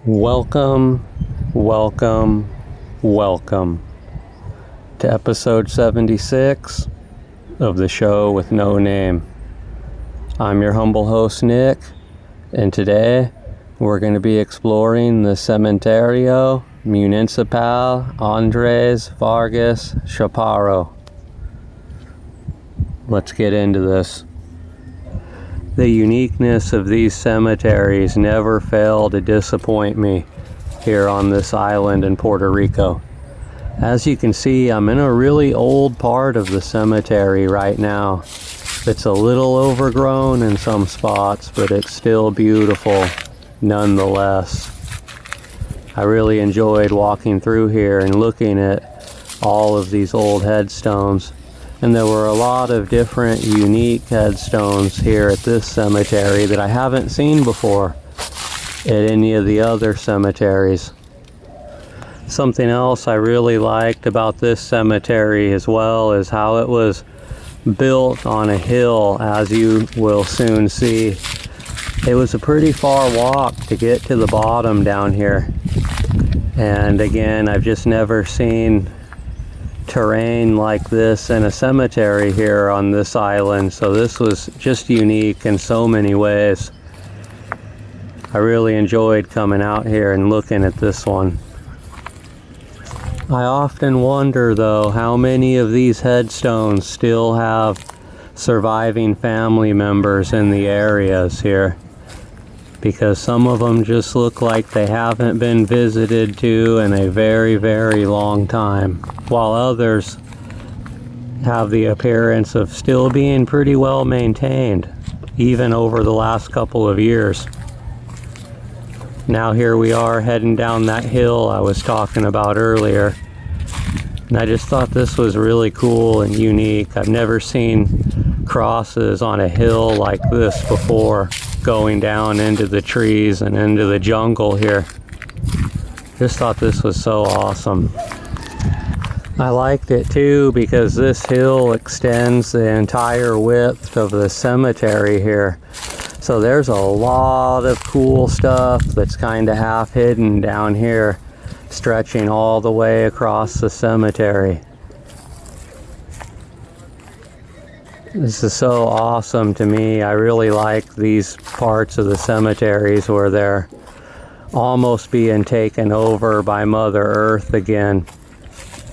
Welcome, welcome, welcome to episode 76 of the show with no name. I'm your humble host, Nick, and today we're going to be exploring the Cementerio Municipal Andres Vargas Chaparro. Let's get into this. The uniqueness of these cemeteries never fail to disappoint me here on this island in Puerto Rico. As you can see, I'm in a really old part of the cemetery right now. It's a little overgrown in some spots, but it's still beautiful nonetheless. I really enjoyed walking through here and looking at all of these old headstones. And there were a lot of different unique headstones here at this cemetery that I haven't seen before at any of the other cemeteries. Something else I really liked about this cemetery as well is how it was built on a hill, as you will soon see. It was a pretty far walk to get to the bottom down here. And again, I've just never seen terrain like this in a cemetery here on this island, so this was just unique in so many ways. I really enjoyed coming out here and looking at this one. I often wonder though how many of these headstones still have surviving family members in the areas here, because some of them just look like they haven't been visited to in a very, very long time, while others have the appearance of still being pretty well maintained, even over the last couple of years. Now here we are heading down that hill I was talking about earlier, and I just thought this was really cool and unique. I've never seen crosses on a hill like this before, going down into the trees and into the jungle here. Just thought this was so awesome. I liked it too because this hill extends the entire width of the cemetery here. So there's a lot of cool stuff that's kind of half hidden down here, stretching all the way across the cemetery. This is so awesome to me. I really like these parts of the cemeteries where they're almost being taken over by Mother Earth again,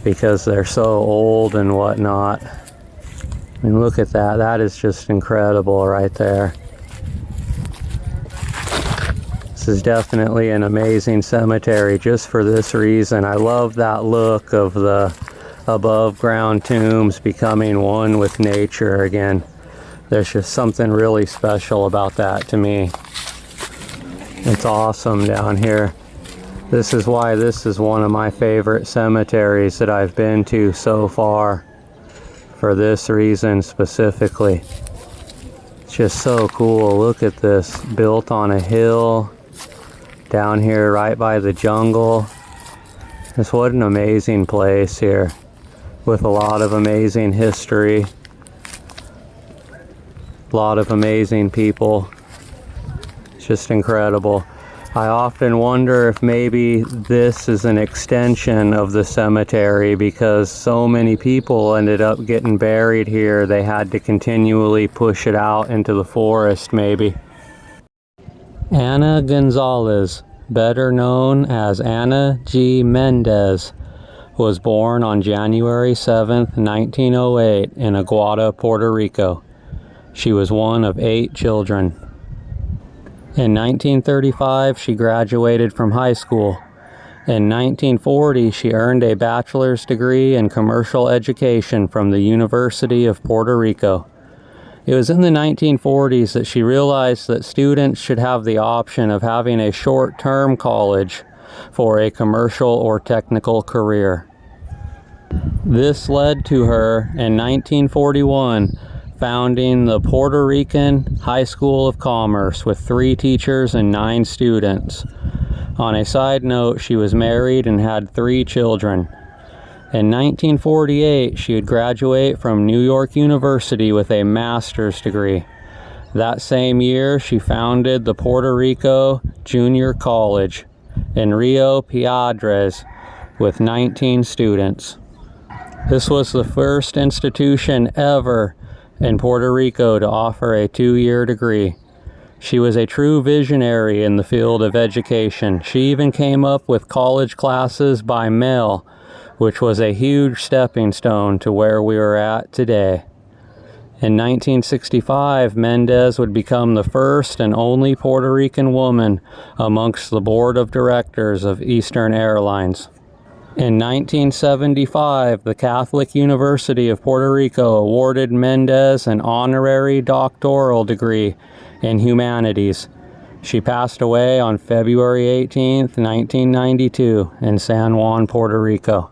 because they're so old and whatnot. I mean, look at that. That is just incredible right there. This is definitely an amazing cemetery just for this reason. I love that look of the above ground tombs becoming one with nature again. There's just something really special about that to me. It's awesome down here. This is why this is one of my favorite cemeteries that I've been to so far, for this reason specifically. It's just so cool. Look at this, built on a hill down here right by the jungle. Just what an amazing place here, with a lot of amazing history, a lot of amazing people. It's just incredible. I often wonder if maybe this is an extension of the cemetery, because so many people ended up getting buried here, they had to continually push it out into the forest maybe. Ana Gonzalez, better known as Ana G. Mendez, was born on January 7th, 1908 in Aguada, Puerto Rico. She was one of 8 children. In 1935, she graduated from high school. In 1940, she earned a bachelor's degree in commercial education from the University of Puerto Rico. It was in the 1940s that she realized that students should have the option of having a short-term college for a commercial or technical career. This led to her in 1941 founding the Puerto Rican High School of Commerce with 3 teachers and 9 students. On a side note, she was married and had 3 children. In 1948, she would graduate from New York University with a master's degree. That same year, she founded the Puerto Rico Junior College in Rio Piedras with 19 students. This was the first institution ever in Puerto Rico to offer a 2-year degree. She was a true visionary in the field of education. She even came up with college classes by mail, which was a huge stepping stone to where we are at today. In 1965, Mendez would become the first and only Puerto Rican woman amongst the board of directors of Eastern Airlines. In 1975, the Catholic University of Puerto Rico awarded Mendez an honorary doctoral degree in humanities. She passed away on February 18, 1992, in San Juan, Puerto Rico.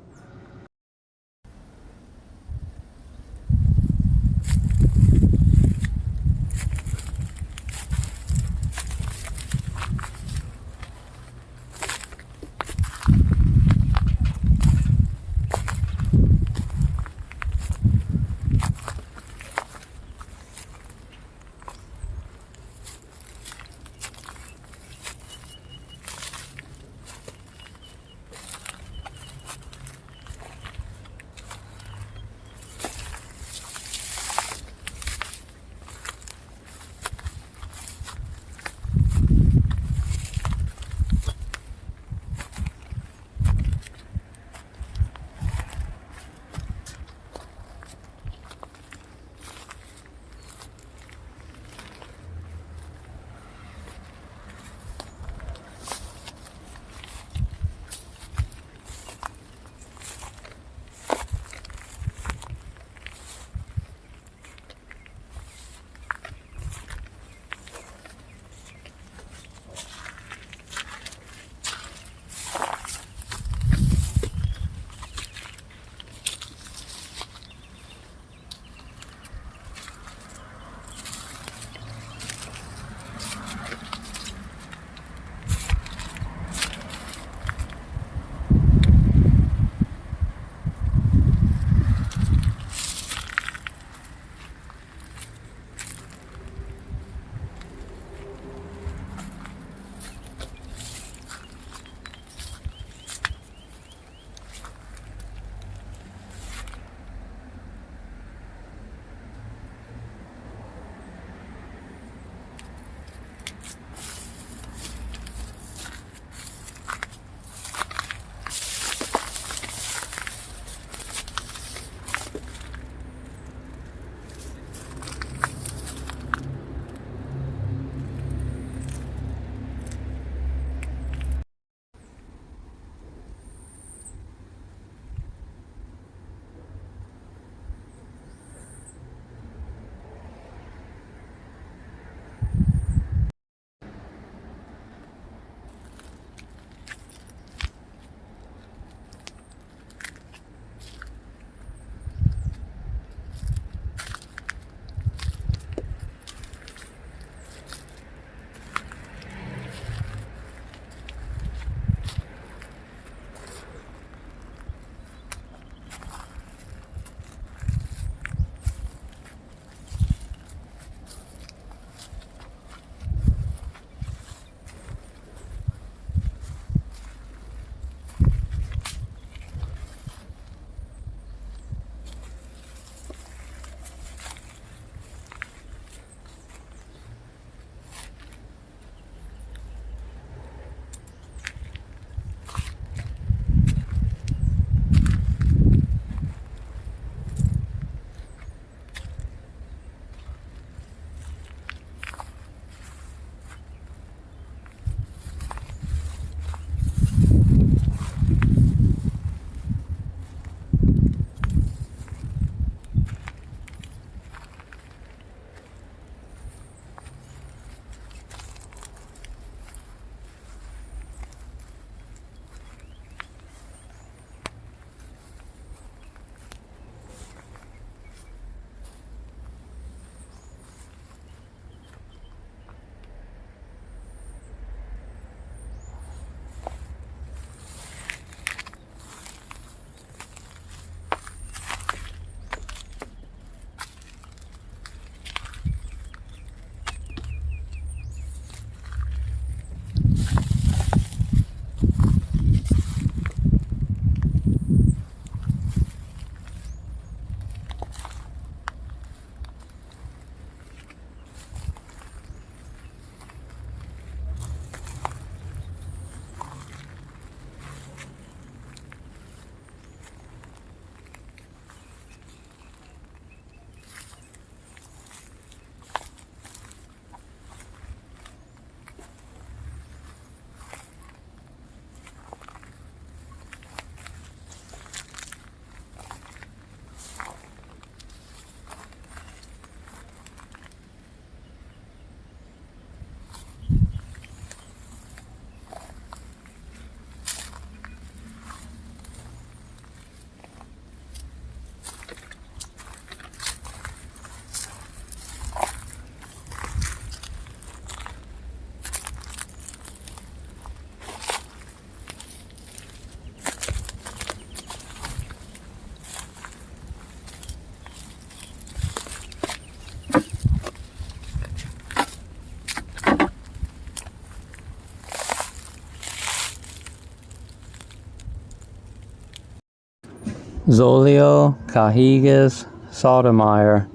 Zolio Cahigas Sotomayor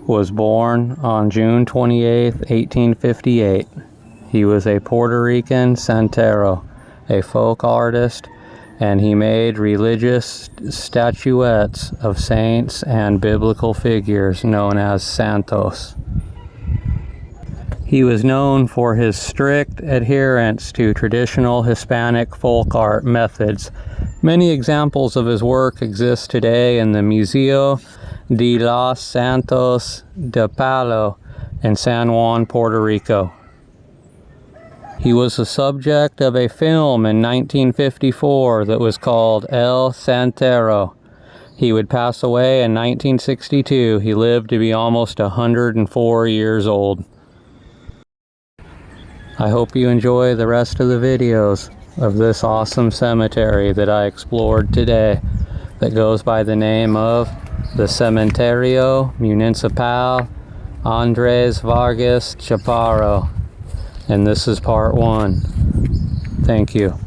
was born on June 28, 1858. He was a Puerto Rican santero, a folk artist, and he made religious statuettes of saints and biblical figures known as santos. He was known for his strict adherence to traditional Hispanic folk art methods. Many examples of his work exist today in the Museo de los Santos de Palo in San Juan, Puerto Rico. He was the subject of a film in 1954 that was called El Santero. He would pass away in 1962. He lived to be almost 104 years old. I hope you enjoy the rest of the videos of this awesome cemetery that I explored today that goes by the name of the Cementerio Municipal Andres Vargas Chaparro. And this is part 1. Thank you.